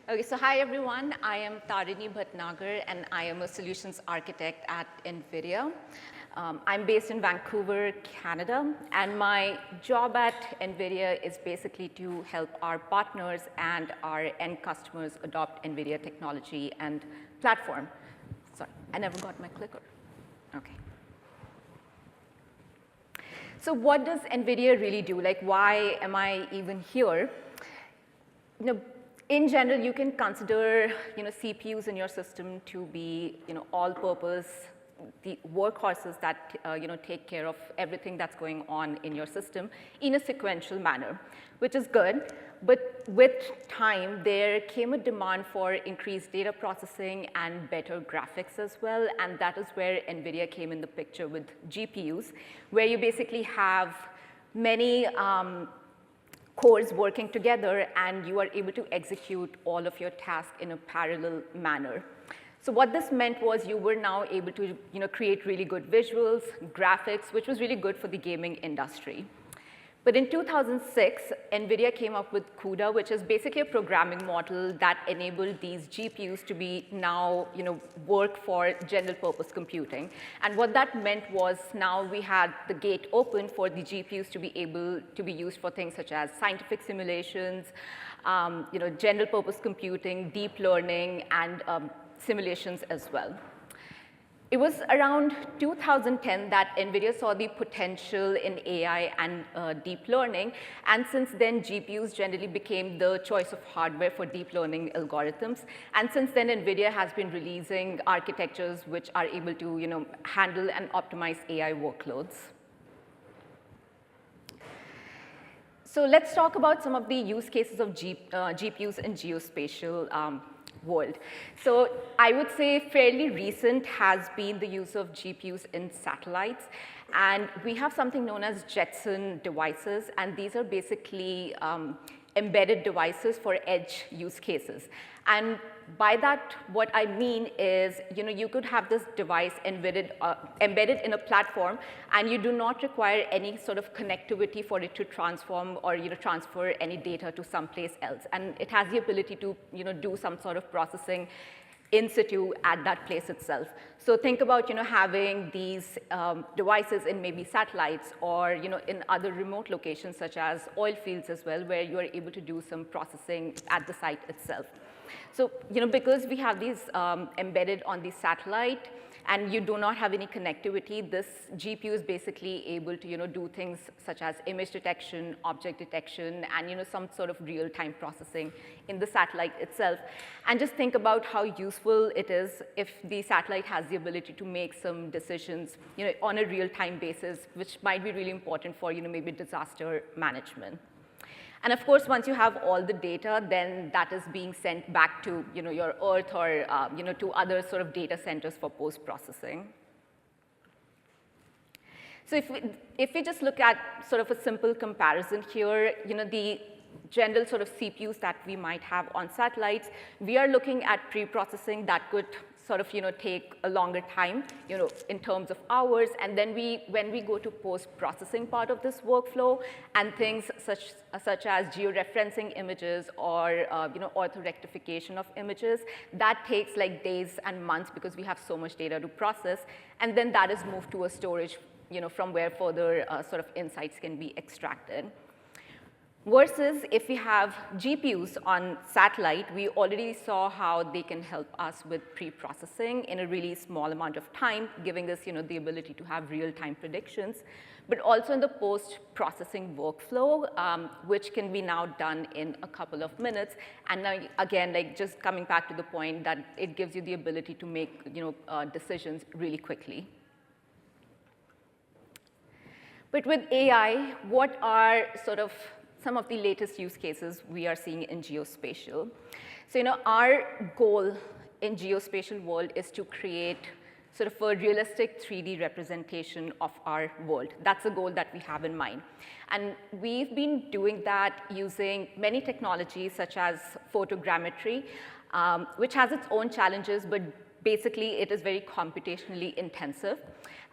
Okay, so hi everyone. I am Tarini Bhatnagar and I am a solutions architect at NVIDIA. I'm based in Vancouver, Canada, and my job at NVIDIA is basically to help our partners and our end customers adopt NVIDIA technology and platform. Sorry, I never got my clicker. Okay. So what does NVIDIA really do? Like, why am I even here? In general, you can consider CPUs in your system to be all-purpose, the workhorses that take care of everything that's going on in your system in a sequential manner, which is good. But with time, there came a demand for increased data processing and better graphics as well, and that is where NVIDIA came in the picture with GPUs, where you basically have many cores working together, and you are able to execute all of your tasks in a parallel manner. So what this meant was you were now able to create really good visuals, graphics, which was really good for the gaming industry. But in 2006, NVIDIA came up with CUDA, which is basically a programming model that enabled these GPUs to be now work for general purpose computing. And what that meant was now we had the gate open for the GPUs to be able to be used for things such as scientific simulations, general purpose computing, deep learning, and simulations as well. It was around 2010 that NVIDIA saw the potential in AI and deep learning, and since then, GPUs generally became the choice of hardware for deep learning algorithms. And since then, NVIDIA has been releasing architectures which are able to handle and optimize AI workloads. So let's talk about some of the use cases of GPUs in geospatial world. So I would say fairly recent has been the use of GPUs in satellites. And we have something known as Jetson devices. And these are basically embedded devices for edge use cases. And by that, what I mean is, you could have this device embedded in a platform, and you do not require any sort of connectivity for it to transform or transfer any data to someplace else. And it has the ability to do some sort of processing in situ at that place itself. So think about having these devices in maybe satellites or in other remote locations such as oil fields as well, where you are able to do some processing at the site itself. So because we have these embedded on the satellite and you do not have any connectivity, this GPU is basically able to do things such as image detection, object detection, and some sort of real-time processing in the satellite itself. And just think about how useful it is if the satellite has the ability to make some decisions on a real-time basis, which might be really important for maybe disaster management. And of course, once you have all the data, then that is being sent back to your Earth or to other sort of data centers for post-processing. So if we just look at sort of a simple comparison here, the general sort of CPUs that we might have on satellites, we are looking at pre-processing that could sort of take a longer time in terms of hours, and then when we go to post-processing part of this workflow and things such as georeferencing images or orthorectification of images, that takes like days and months because we have so much data to process, and then that is moved to a storage from where further sort of insights can be extracted. Versus if we have GPUs on satellite, we already saw how they can help us with pre-processing in a really small amount of time, giving us the ability to have real-time predictions, but also in the post-processing workflow, which can be now done in a couple of minutes. And now, again, like just coming back to the point that it gives you the ability to make decisions really quickly. But with AI, what are sort of some of the latest use cases we are seeing in geospatial? So our goal in geospatial world is to create sort of a realistic 3D representation of our world. That's the goal that we have in mind. And we've been doing that using many technologies such as photogrammetry, which has its own challenges, but basically it is very computationally intensive.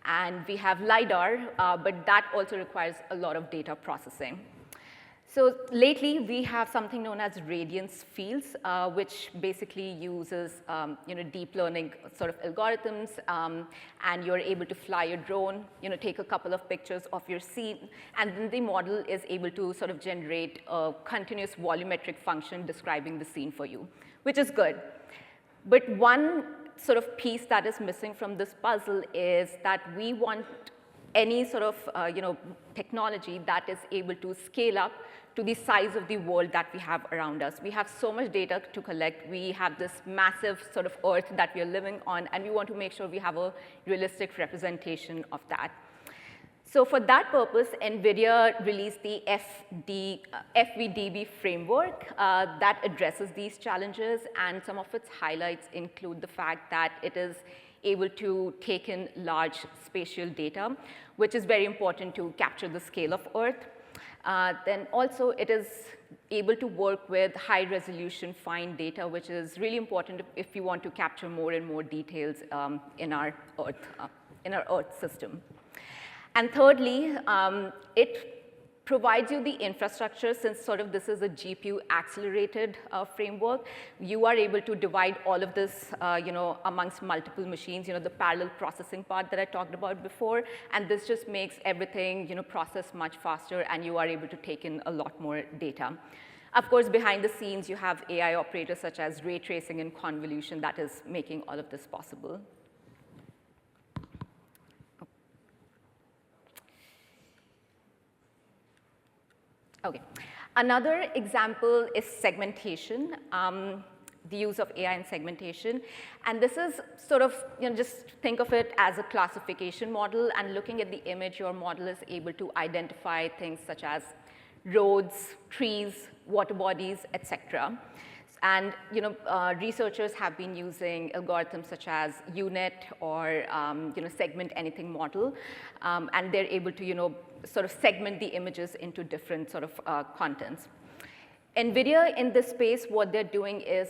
And we have LiDAR, but that also requires a lot of data processing. So lately, we have something known as radiance fields, which basically uses deep learning sort of algorithms, and you're able to fly a drone, take a couple of pictures of your scene, and then the model is able to sort of generate a continuous volumetric function describing the scene for you, which is good. But one sort of piece that is missing from this puzzle is that we want any sort of technology that is able to scale up to the size of the world that we have around us. We have so much data to collect. We have this massive sort of Earth that we are living on, and we want to make sure we have a realistic representation of that. So for that purpose, NVIDIA released the FVDB framework that addresses these challenges, and some of its highlights include the fact that it is able to take in large spatial data, which is very important to capture the scale of Earth. Then also, it is able to work with high-resolution fine data, which is really important if you want to capture more and more details in our Earth system. And thirdly, it provides you the infrastructure. Since sort of this is a GPU-accelerated framework, you are able to divide all of this amongst multiple machines, the parallel processing part that I talked about before. And this just makes everything process much faster, and you are able to take in a lot more data. Of course, behind the scenes, you have AI operators such as ray tracing and convolution that is making all of this possible. Okay. Another example is segmentation, the use of AI in segmentation. And this is sort of, just think of it as a classification model, and looking at the image, your model is able to identify things such as roads, trees, water bodies, et cetera. And researchers have been using algorithms such as UNet or segment anything model, and they're able to sort of segment the images into different sort of contents. NVIDIA in this space, what they're doing is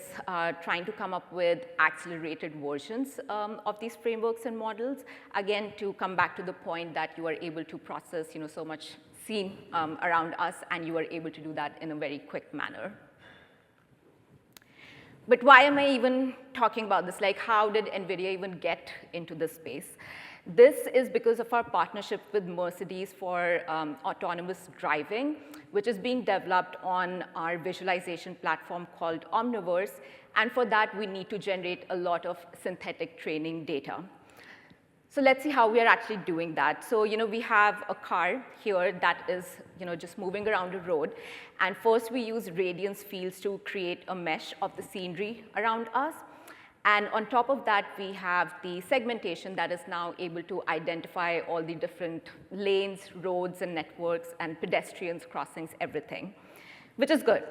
trying to come up with accelerated versions of these frameworks and models, again, to come back to the point that you are able to process so much scene around us, and you are able to do that in a very quick manner. But why am I even talking about this? Like, how did NVIDIA even get into this space? This is because of our partnership with Mercedes for autonomous driving, which is being developed on our visualization platform called Omniverse. And for that, we need to generate a lot of synthetic training data. So let's see how we are actually doing that. So we have a car here that is just moving around a road. And first, we use radiance fields to create a mesh of the scenery around us. And on top of that, we have the segmentation that is now able to identify all the different lanes, roads, and networks, and pedestrians, crossings, everything, which is good.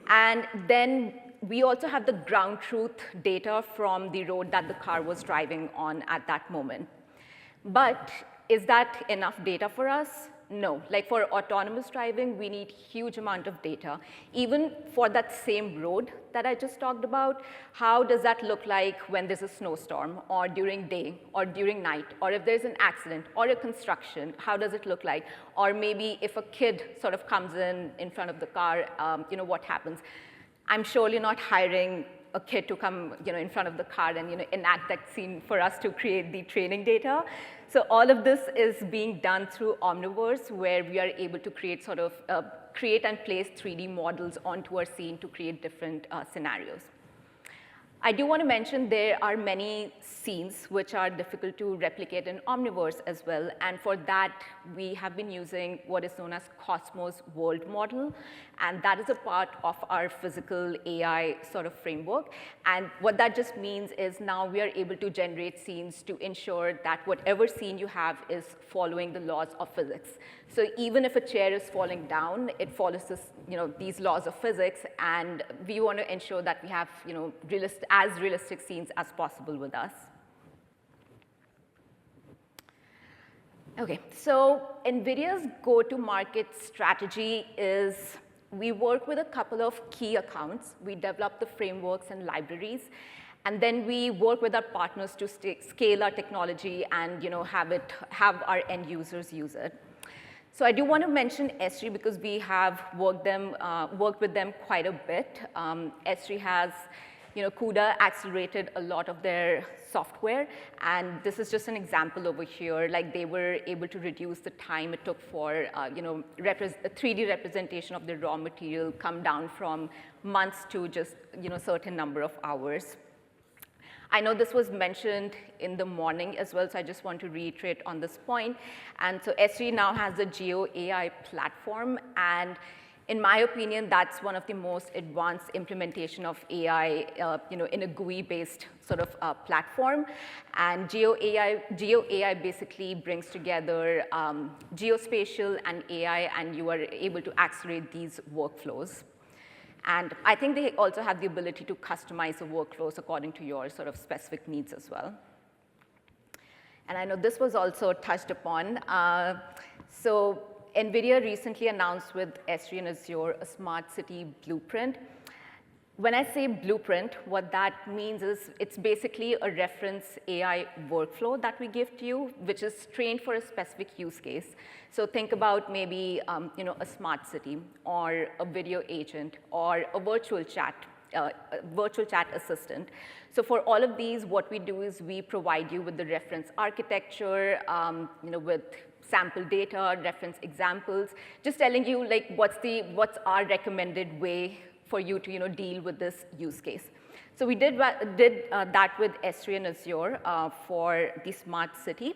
And then we also have the ground truth data from the road that the car was driving on at that moment. But is that enough data for us? No. Like for autonomous driving, we need huge amount of data. Even for that same road that I just talked about, how does that look like when there's a snowstorm, or during day, or during night, or if there's an accident, or a construction, how does it look like? Or maybe if a kid sort of comes in front of the car, what happens? I'm surely not hiring a kid to come in front of the car and enact that scene for us to create the training data. So all of this is being done through Omniverse, where we are able to create create and place 3D models onto our scene to create different scenarios. I do want to mention there are many scenes which are difficult to replicate in Omniverse as well, and for that, we have been using what is known as Cosmos World Model, and that is a part of our physical AI sort of framework. And what that just means is now we are able to generate scenes to ensure that whatever scene you have is following the laws of physics. So even if a chair is falling down, it follows these laws of physics, and we want to ensure that we have as realistic scenes as possible with us. Okay, so NVIDIA's go-to-market strategy is we work with a couple of key accounts. We develop the frameworks and libraries, and then we work with our partners to scale our technology and have our end users use it. So I do want to mention S3 because we have worked with them quite a bit. S3 has, CUDA accelerated a lot of their software, and this is just an example over here. Like they were able to reduce the time it took for, a 3D representation of the raw material come down from months to just, certain number of hours. I know this was mentioned in the morning as well, so I just want to reiterate on this point. And so S3 now has a GeoAI platform, and in my opinion, that's one of the most advanced implementation of AI, in a GUI-based sort of platform. And GeoAI basically brings together geospatial and AI, and you are able to accelerate these workflows. And I think they also have the ability to customize the workflows according to your sort of specific needs as well. And I know this was also touched upon. So NVIDIA recently announced with S3 and Azure a smart city blueprint. When I say blueprint, what that means is it's basically a reference AI workflow that we give to you, which is trained for a specific use case. So think about maybe a smart city, or a video agent, or a virtual chat assistant. So for all of these, what we do is we provide you with the reference architecture, with sample data, reference examples, just telling you like what's our recommended way for you to deal with this use case. So we did that with S3 and Azure for the smart city.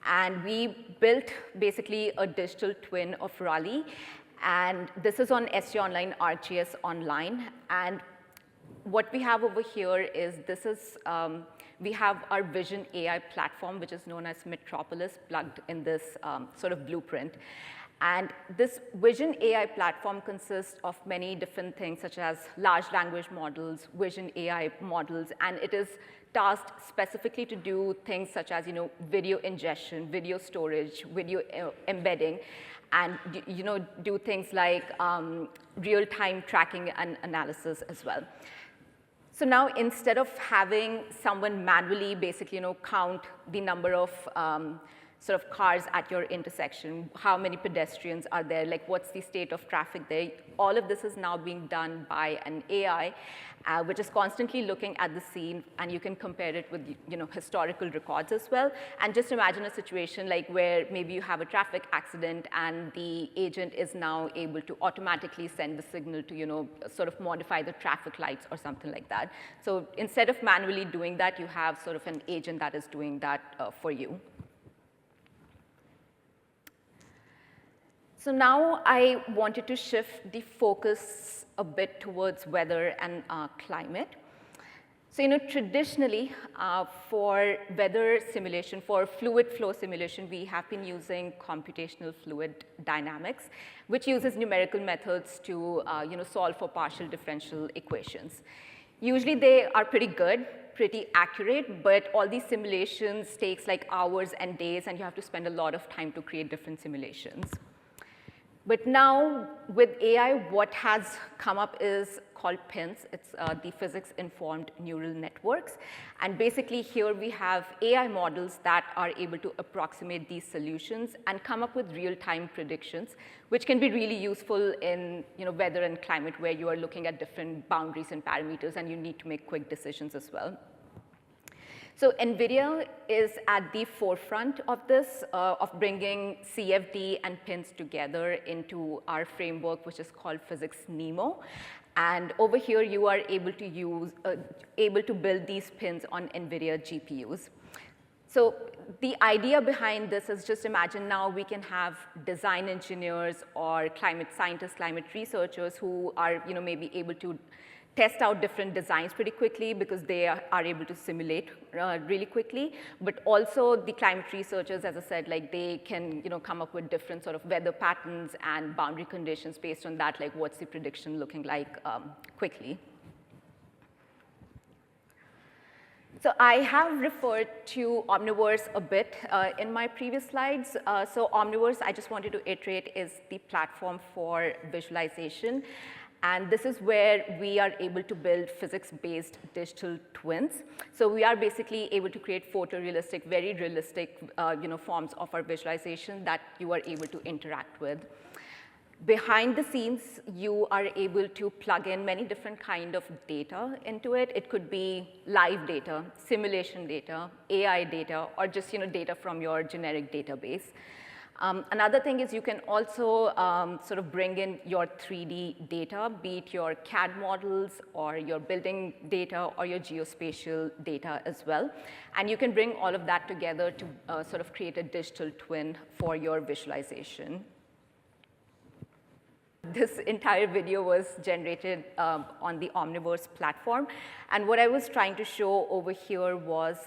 And we built basically a digital twin of Raleigh. And this is on S3 Online, ArcGIS Online. And what we have over here is we have our Vision AI platform, which is known as Metropolis, plugged in this sort of blueprint. And this Vision AI platform consists of many different things, such as large language models, Vision AI models, and it is tasked specifically to do things such as video ingestion, video storage, video embedding, and do things like real-time tracking and analysis as well. So now, instead of having someone manually basically count the number of sort of cars at your intersection, how many pedestrians are there, like what's the state of traffic there, all of this is now being done by an AI, which is constantly looking at the scene, and you can compare it with historical records as well. And just imagine a situation like where maybe you have a traffic accident, and the agent is now able to automatically send the signal to sort of modify the traffic lights or something like that. So instead of manually doing that, you have sort of an agent that is doing that for you. So now I wanted to shift the focus a bit towards weather and climate. So traditionally, for weather simulation, for fluid flow simulation, we have been using computational fluid dynamics, which uses numerical methods to solve for partial differential equations. Usually they are pretty good, pretty accurate, but all these simulations takes like hours and days, and you have to spend a lot of time to create different simulations. But now, with AI, what has come up is called PINs. It's the physics-informed neural networks. And basically, here we have AI models that are able to approximate these solutions and come up with real-time predictions, which can be really useful in weather and climate, where you are looking at different boundaries and parameters, and you need to make quick decisions as well. So NVIDIA is at the forefront of this, of bringing CFD and PINs together into our framework, which is called Physics Nemo. And over here, you are able to build these PINs on NVIDIA GPUs. So the idea behind this is, just imagine now we can have design engineers or climate scientists, climate researchers who are maybe able to test out different designs pretty quickly because they are able to simulate really quickly. But also the climate researchers, as I said, like they can come up with different sort of weather patterns and boundary conditions based on that, like what's the prediction looking like quickly. So I have referred to Omniverse a bit in my previous slides. So Omniverse, I just wanted to iterate, is the platform for visualization. And this is where we are able to build physics-based digital twins. So we are basically able to create photorealistic, very realistic forms of our visualization that you are able to interact with. Behind the scenes, you are able to plug in many different kind of data into it. It could be live data, simulation data, AI data, or just data from your generic database. Another thing is you can also sort of bring in your 3D data, be it your CAD models or your building data or your geospatial data as well. And you can bring all of that together to sort of create a digital twin for your visualization. This entire video was generated on the Omniverse platform. And what I was trying to show over here was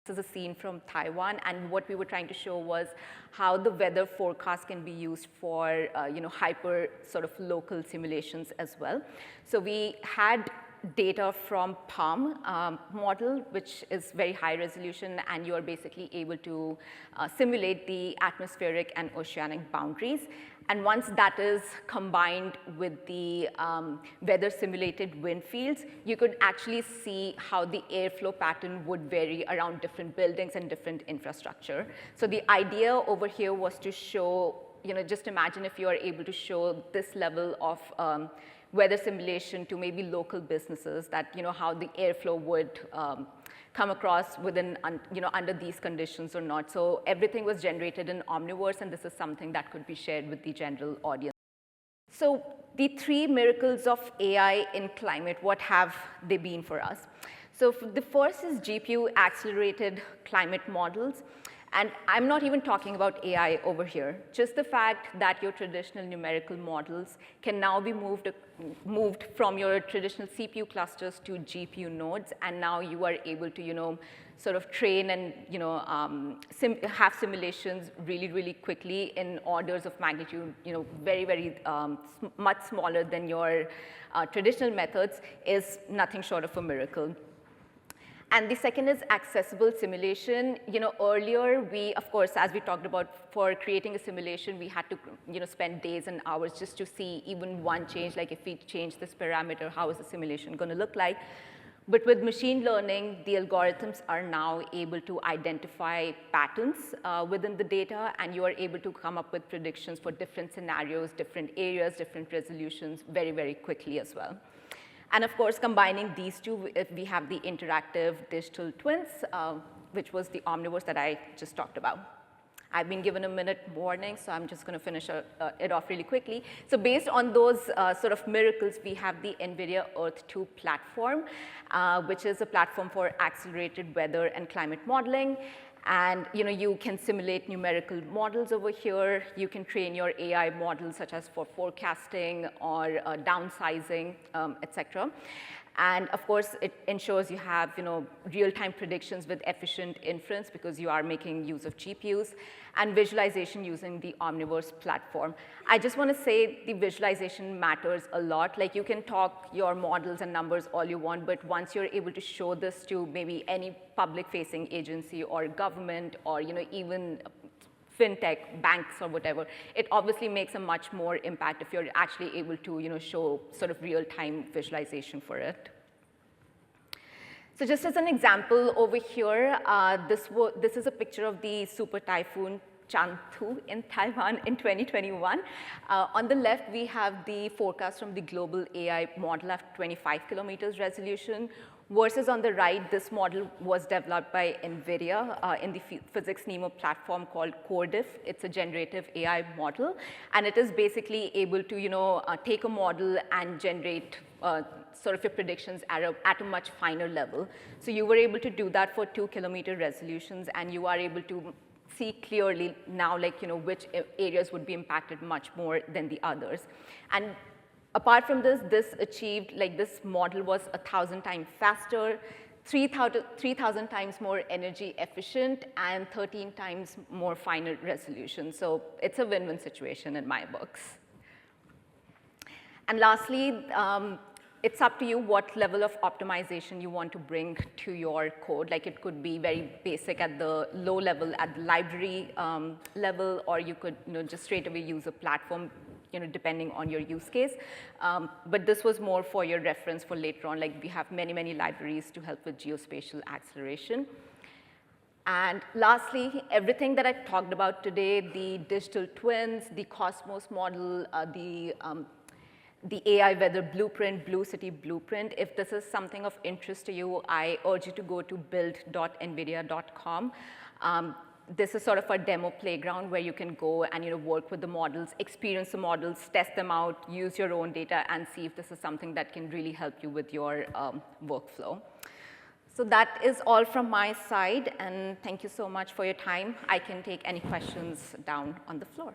this is a scene from Taiwan, and what we were trying to show was how the weather forecast can be used for hyper sort of local simulations as well. So we had data from Palm model, which is very high resolution, and you are basically able to simulate the atmospheric and oceanic boundaries. And once that is combined with the weather simulated wind fields, you could actually see how the airflow pattern would vary around different buildings and different infrastructure. So the idea over here was to show, just imagine if you are able to show this level of weather simulation to maybe local businesses, that how the airflow would come across within under these conditions or not. So everything was generated in Omniverse, and this is something that could be shared with the general audience. So the 3 miracles of AI in climate, what have they been for us? So the first is GPU accelerated climate models. And I'm not even talking about AI over here. Just the fact that your traditional numerical models can now be moved from your traditional CPU clusters to GPU nodes, and now you are able to, sort of train and, have simulations really, really quickly in orders of magnitude, very, very much smaller than your traditional methods, is nothing short of a miracle. And the second is accessible simulation. Earlier we, of course, as we talked about, for creating a simulation, we had to, spend days and hours just to see even one change, like if we change this parameter, how is the simulation going to look like? But with machine learning, the algorithms are now able to identify patterns within the data, and you are able to come up with predictions for different scenarios, different areas, different resolutions very, very quickly as well. And of course, combining these two, we have the interactive digital twins, which was the Omniverse that I just talked about. I've been given a minute warning, so I'm just going to finish it off really quickly. So based on those sort of miracles, we have the NVIDIA Earth 2 platform, which is a platform for accelerated weather and climate modeling. And you can simulate numerical models over here. You can train your AI models, such as for forecasting or downsizing, et cetera. And of course, it ensures you have real-time predictions with efficient inference, because you are making use of GPUs, and visualization using the Omniverse platform. I just want to say the visualization matters a lot. Like, you can talk your models and numbers all you want, but once you're able to show this to maybe any public-facing agency or government, or even fintech, banks, or whatever, it obviously makes a much more impact if you're actually able to show sort of real-time visualization for it. So just as an example over here, this is a picture of the super typhoon Chanthu in Taiwan in 2021. On the left, we have the forecast from the global AI model at 25 kilometers resolution, versus on the right, this model was developed by NVIDIA in the Physics Nemo platform called CoreDiff. It's a generative AI model, and it is basically able to take a model and generate sort of your predictions at a much finer level. So you were able to do that for 2-kilometer resolutions, and you are able to see clearly now, like, which areas would be impacted much more than the others. And apart from this, this model was 1,000 times faster, 3,000 times more energy efficient, and 13 times more finer resolution. So it's a win-win situation in my books. And lastly, it's up to you what level of optimization you want to bring to your code. Like, it could be very basic at the low level, at the library level, or you could just straight away use a platform. depending on your use case. But this was more for your reference for later on. Like we have many, many libraries to help with geospatial acceleration. And lastly, everything that I've talked about today, the digital twins, the Cosmos model, the AI weather blueprint, Blue City blueprint, if this is something of interest to you, I urge you to go to build.nvidia.com. This is sort of a demo playground where you can go and work with the models, experience the models, test them out, use your own data, and see if this is something that can really help you with your workflow. So that is all from my side, and thank you so much for your time. I can take any questions down on the floor.